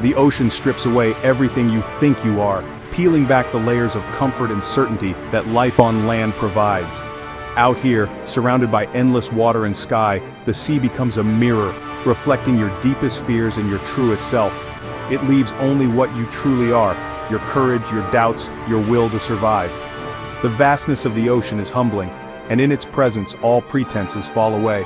The ocean strips away everything you think you are, peeling back the layers of comfort and certainty that life on land provides. Out here, surrounded by endless water and sky, the sea becomes a mirror, reflecting your deepest fears and your truest self. It leaves only what you truly are, your courage, your doubts, your will to survive. The vastness of the ocean is humbling, and in its presence all pretenses fall away.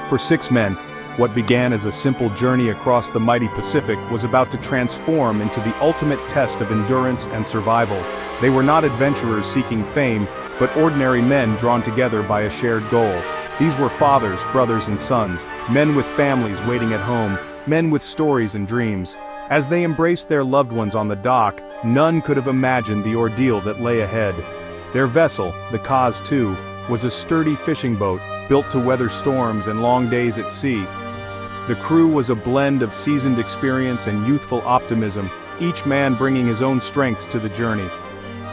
For 6 men, what began as a simple journey across the mighty Pacific was about to transform into the ultimate test of endurance and survival. They were not adventurers seeking fame, but ordinary men drawn together by a shared goal. These were fathers, brothers and sons, men with families waiting at home, men with stories and dreams. As they embraced their loved ones on the dock, none could have imagined the ordeal that lay ahead. Their vessel, the Kaz Two, was a sturdy fishing boat, built to weather storms and long days at sea. The crew was a blend of seasoned experience and youthful optimism, each man bringing his own strengths to the journey.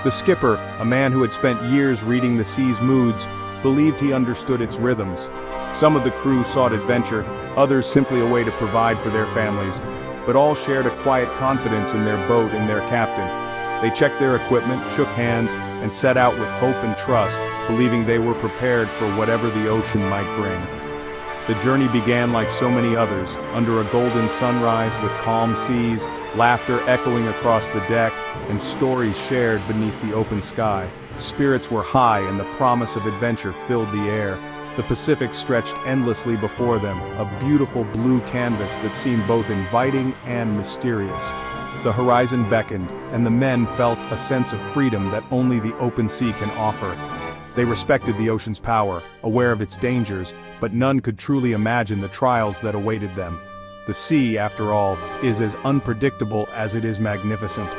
The skipper, a man who had spent years reading the sea's moods, believed he understood its rhythms. Some of the crew sought adventure, others simply a way to provide for their families, but all shared a quiet confidence in their boat and their captain. They checked their equipment, shook hands, and set out with hope and trust, believing they were prepared for whatever the ocean might bring. The journey began like so many others, under a golden sunrise with calm seas, laughter echoing across the deck, and stories shared beneath the open sky. Spirits were high and the promise of adventure filled the air. The Pacific stretched endlessly before them, a beautiful blue canvas that seemed both inviting and mysterious. The horizon beckoned, and the men felt a sense of freedom that only the open sea can offer. They respected the ocean's power, aware of its dangers, but none could truly imagine the trials that awaited them. The sea, after all, is as unpredictable as it is magnificent.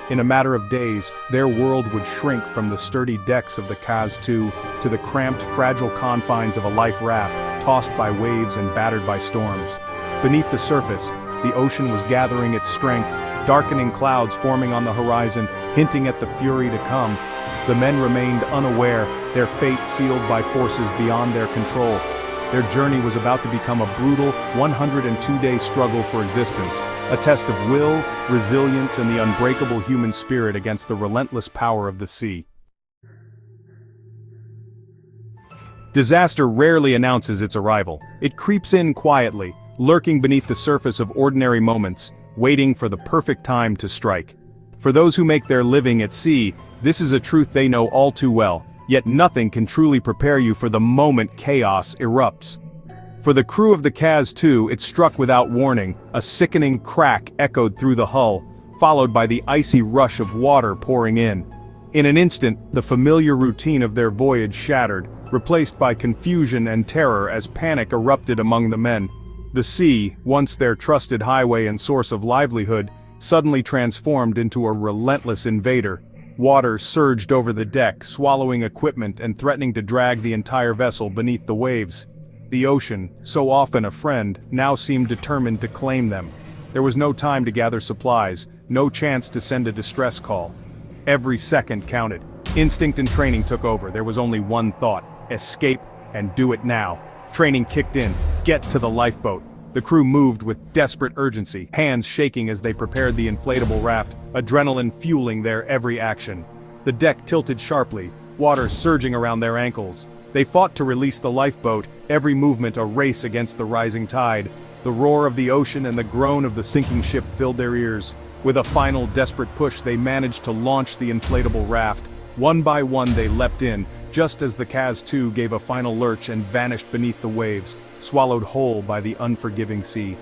In a matter of days, their world would shrink from the sturdy decks of the Kaz Two to the cramped, fragile confines of a life raft, tossed by waves and battered by storms. Beneath the surface, the ocean was gathering its strength, darkening clouds forming on the horizon, hinting at the fury to come. The men remained unaware, their fate sealed by forces beyond their control. Their journey was about to become a brutal, 102-day struggle for existence, a test of will, resilience, and the unbreakable human spirit against the relentless power of the sea. Disaster rarely announces its arrival. It creeps in quietly, lurking beneath the surface of ordinary moments, waiting for the perfect time to strike. For those who make their living at sea, this is a truth they know all too well, yet nothing can truly prepare you for the moment chaos erupts. For the crew of the Kaz Two, it struck without warning. A sickening crack echoed through the hull, followed by the icy rush of water pouring in. In an instant, the familiar routine of their voyage shattered, replaced by confusion and terror as panic erupted among the men. The sea, once their trusted highway and source of livelihood, suddenly transformed into a relentless invader. Water surged over the deck, swallowing equipment and threatening to drag the entire vessel beneath the waves. The ocean, so often a friend, now seemed determined to claim them. There was no time to gather supplies, no chance to send a distress call. Every second counted. Instinct and training took over. There was only one thought: escape, and do it now. Training kicked in. Get to the lifeboat. The crew moved with desperate urgency, hands shaking as they prepared the inflatable raft, adrenaline fueling their every action. The deck tilted sharply, water surging around their ankles. They fought to release the lifeboat, every movement a race against the rising tide. The roar of the ocean and the groan of the sinking ship filled their ears. With a final desperate push, they managed to launch the inflatable raft. One by one they leapt in, just as the Kaz Two gave a final lurch and vanished beneath the waves, swallowed whole by the unforgiving sea.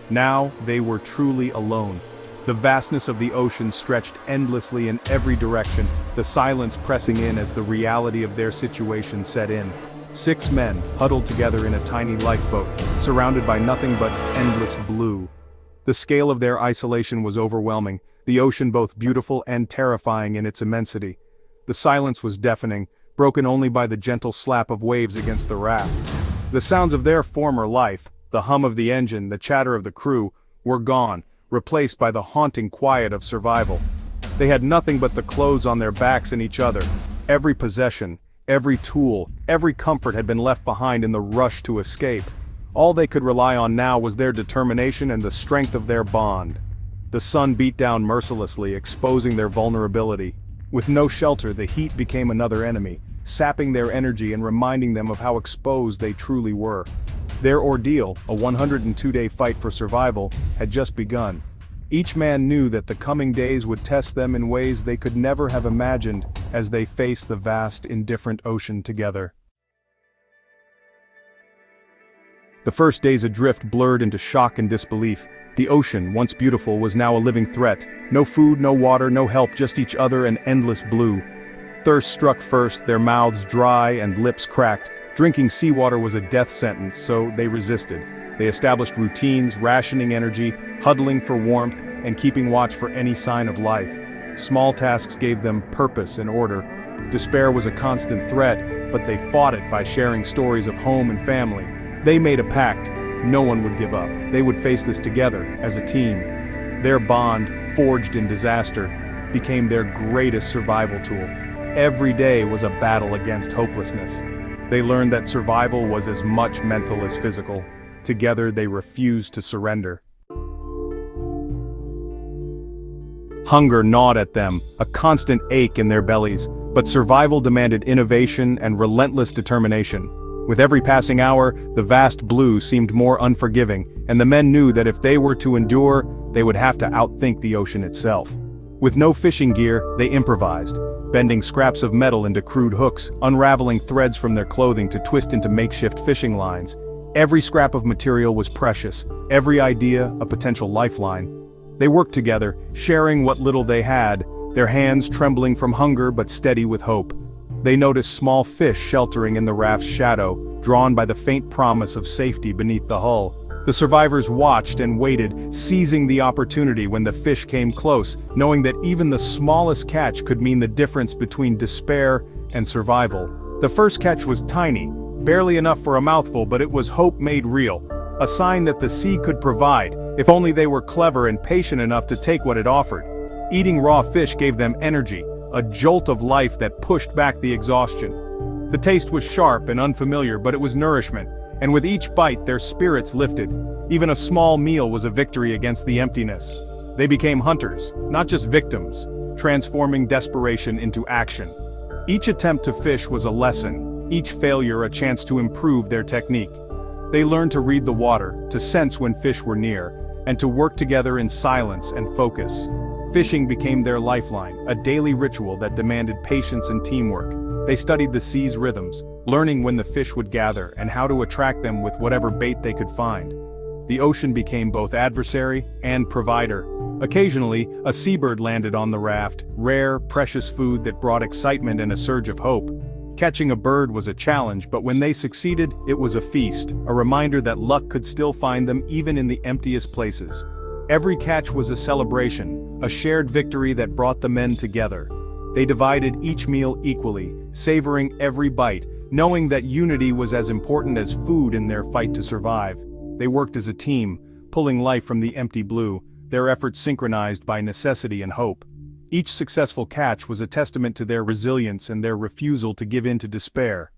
Now they were truly alone. The vastness of the ocean stretched endlessly in every direction, the silence pressing in as the reality of their situation set in. 6 men, huddled together in a tiny lifeboat, surrounded by nothing but endless blue. The scale of their isolation was overwhelming, the ocean both beautiful and terrifying in its immensity. The silence was deafening, broken only by the gentle slap of waves against the raft. The sounds of their former life, the hum of the engine, the chatter of the crew, were gone, replaced by the haunting quiet of survival. They had nothing but the clothes on their backs and each other. Every possession, every tool, every comfort had been left behind in the rush to escape. All they could rely on now was their determination and the strength of their bond. The sun beat down mercilessly, exposing their vulnerability. With no shelter, the heat became another enemy, sapping their energy and reminding them of how exposed they truly were. Their ordeal, a 102-day fight for survival, had just begun. Each man knew that the coming days would test them in ways they could never have imagined as they faced the vast, indifferent ocean together. The first days adrift blurred into shock and disbelief. The ocean, once beautiful, was now a living threat. No food, no water, no help, just each other and endless blue. Thirst struck first, their mouths dry and lips cracked. Drinking seawater was a death sentence, so they resisted. They established routines, rationing energy, huddling for warmth, and keeping watch for any sign of life. Small tasks gave them purpose and order. Despair was a constant threat, but they fought it by sharing stories of home and family. They made a pact. No one would give up. They would face this together, as a team. Their bond, forged in disaster, became their greatest survival tool. Every day was a battle against hopelessness. They learned that survival was as much mental as physical. Together they refused to surrender. Hunger gnawed at them, a constant ache in their bellies, but survival demanded innovation and relentless determination. With every passing hour, the vast blue seemed more unforgiving, and the men knew that if they were to endure, they would have to outthink the ocean itself. With no fishing gear, they improvised, bending scraps of metal into crude hooks, unraveling threads from their clothing to twist into makeshift fishing lines. Every scrap of material was precious, every idea a potential lifeline. They worked together, sharing what little they had, their hands trembling from hunger but steady with hope. They noticed small fish sheltering in the raft's shadow, drawn by the faint promise of safety beneath the hull. The survivors watched and waited, seizing the opportunity when the fish came close, knowing that even the smallest catch could mean the difference between despair and survival. The first catch was tiny, barely enough for a mouthful, but it was hope made real, a sign that the sea could provide, if only they were clever and patient enough to take what it offered. Eating raw fish gave them energy, a jolt of life that pushed back the exhaustion. The taste was sharp and unfamiliar, but it was nourishment, and with each bite their spirits lifted. Even a small meal was a victory against the emptiness. They became hunters, not just victims, transforming desperation into action. Each attempt to fish was a lesson, each failure a chance to improve their technique. They learned to read the water, to sense when fish were near, and to work together in silence and focus. Fishing became their lifeline, a daily ritual that demanded patience and teamwork. They studied the sea's rhythms, learning when the fish would gather and how to attract them with whatever bait they could find. The ocean became both adversary and provider. Occasionally, a seabird landed on the raft, rare, precious food that brought excitement and a surge of hope. Catching a bird was a challenge, but when they succeeded, it was a feast, a reminder that luck could still find them even in the emptiest places. Every catch was a celebration, a shared victory that brought the men together. They divided each meal equally, savoring every bite, knowing that unity was as important as food in their fight to survive. They worked as a team, pulling life from the empty blue, their efforts synchronized by necessity and hope. Each successful catch was a testament to their resilience and their refusal to give in to despair.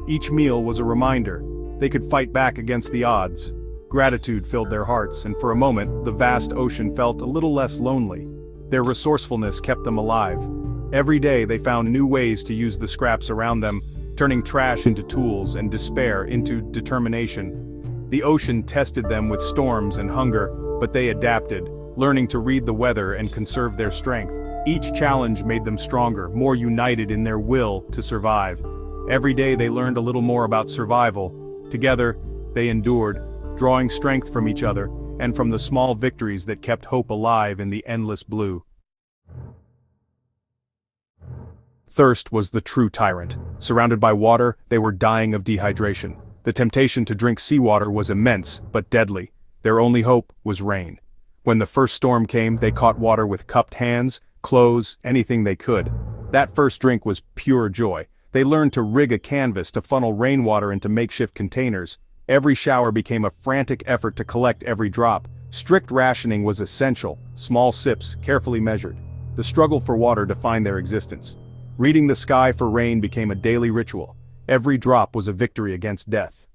Each meal was a reminder they could fight back against the odds. Gratitude filled their hearts, and for a moment, the vast ocean felt a little less lonely. Their resourcefulness kept them alive. Every day they found new ways to use the scraps around them, turning trash into tools and despair into determination. The ocean tested them with storms and hunger, but they adapted, learning to read the weather and conserve their strength. Each challenge made them stronger, more united in their will to survive. Every day they learned a little more about survival. Together, they endured, drawing strength from each other, and from the small victories that kept hope alive in the endless blue. Thirst was the true tyrant. Surrounded by water, they were dying of dehydration. The temptation to drink seawater was immense, but deadly. Their only hope was rain. When the first storm came, they caught water with cupped hands, clothes, anything they could. That first drink was pure joy. They learned to rig a canvas to funnel rainwater into makeshift containers. Every shower became a frantic effort to collect every drop. Strict rationing was essential, small sips, carefully measured. The struggle for water defined their existence. Reading the sky for rain became a daily ritual. Every drop was a victory against death.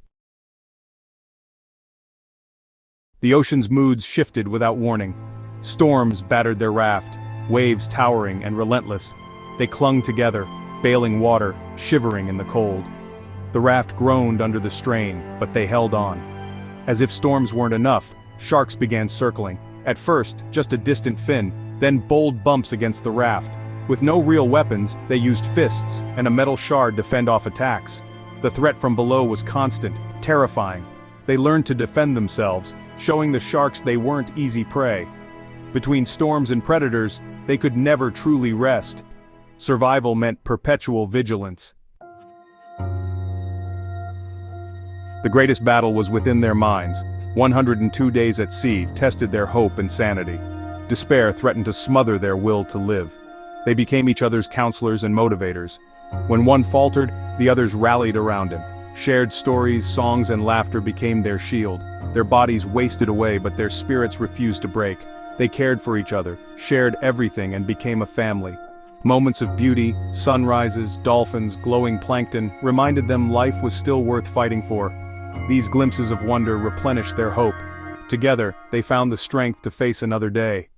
The ocean's moods shifted without warning. Storms battered their raft, waves towering and relentless. They clung together, bailing water, shivering in the cold. The raft groaned under the strain, but they held on. As if storms weren't enough, sharks began circling. At first, just a distant fin, then bold bumps against the raft. With no real weapons, they used fists and a metal shard to fend off attacks. The threat from below was constant, terrifying. They learned to defend themselves, showing the sharks they weren't easy prey. Between storms and predators, they could never truly rest. Survival meant perpetual vigilance. The greatest battle was within their minds. 102 days at sea tested their hope and sanity. Despair threatened to smother their will to live. They became each other's counselors and motivators. When one faltered, the others rallied around him. Shared stories, songs, and laughter became their shield. Their bodies wasted away, but their spirits refused to break. They cared for each other, shared everything, and became a family. Moments of beauty, sunrises, dolphins, glowing plankton, reminded them life was still worth fighting for. These glimpses of wonder replenished their hope. Together, they found the strength to face another day.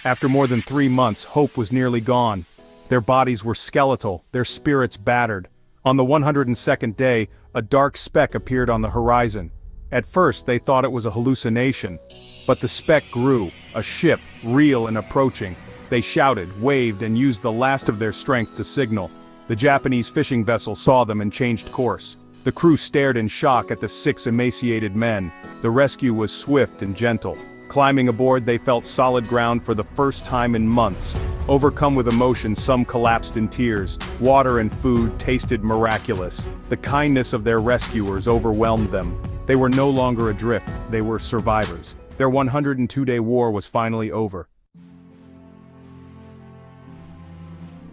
After more than 3 months, hope was nearly gone. Their bodies were skeletal, their spirits battered. On the 102nd day, a dark speck appeared on the horizon. At first, they thought it was a hallucination. But the speck grew, a ship, real and approaching. They shouted, waved, and used the last of their strength to signal. The Japanese fishing vessel saw them and changed course. The crew stared in shock at the 6 emaciated men. The rescue was swift and gentle. Climbing aboard, they felt solid ground for the first time in months. Overcome with emotion, some collapsed in tears. Water and food tasted miraculous. The kindness of their rescuers overwhelmed them. They were no longer adrift, they were survivors. Their 102-day war was finally over.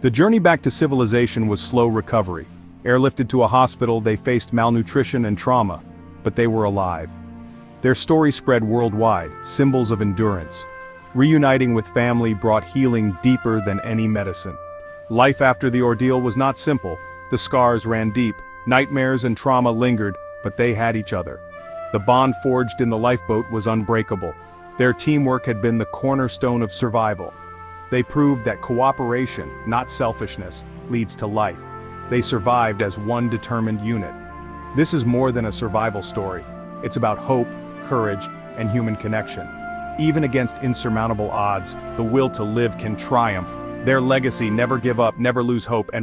The journey back to civilization was slow recovery. Airlifted to a hospital, they faced malnutrition and trauma, but they were alive. Their story spread worldwide, symbols of endurance. Reuniting with family brought healing deeper than any medicine. Life after the ordeal was not simple. The scars ran deep, nightmares and trauma lingered, but they had each other. The bond forged in the lifeboat was unbreakable. Their teamwork had been the cornerstone of survival. They proved that cooperation, not selfishness, leads to life. They survived as one determined unit. This is more than a survival story. It's about hope, courage, and human connection. Even against insurmountable odds, the will to live can triumph. Their legacy: never give up, never lose hope, and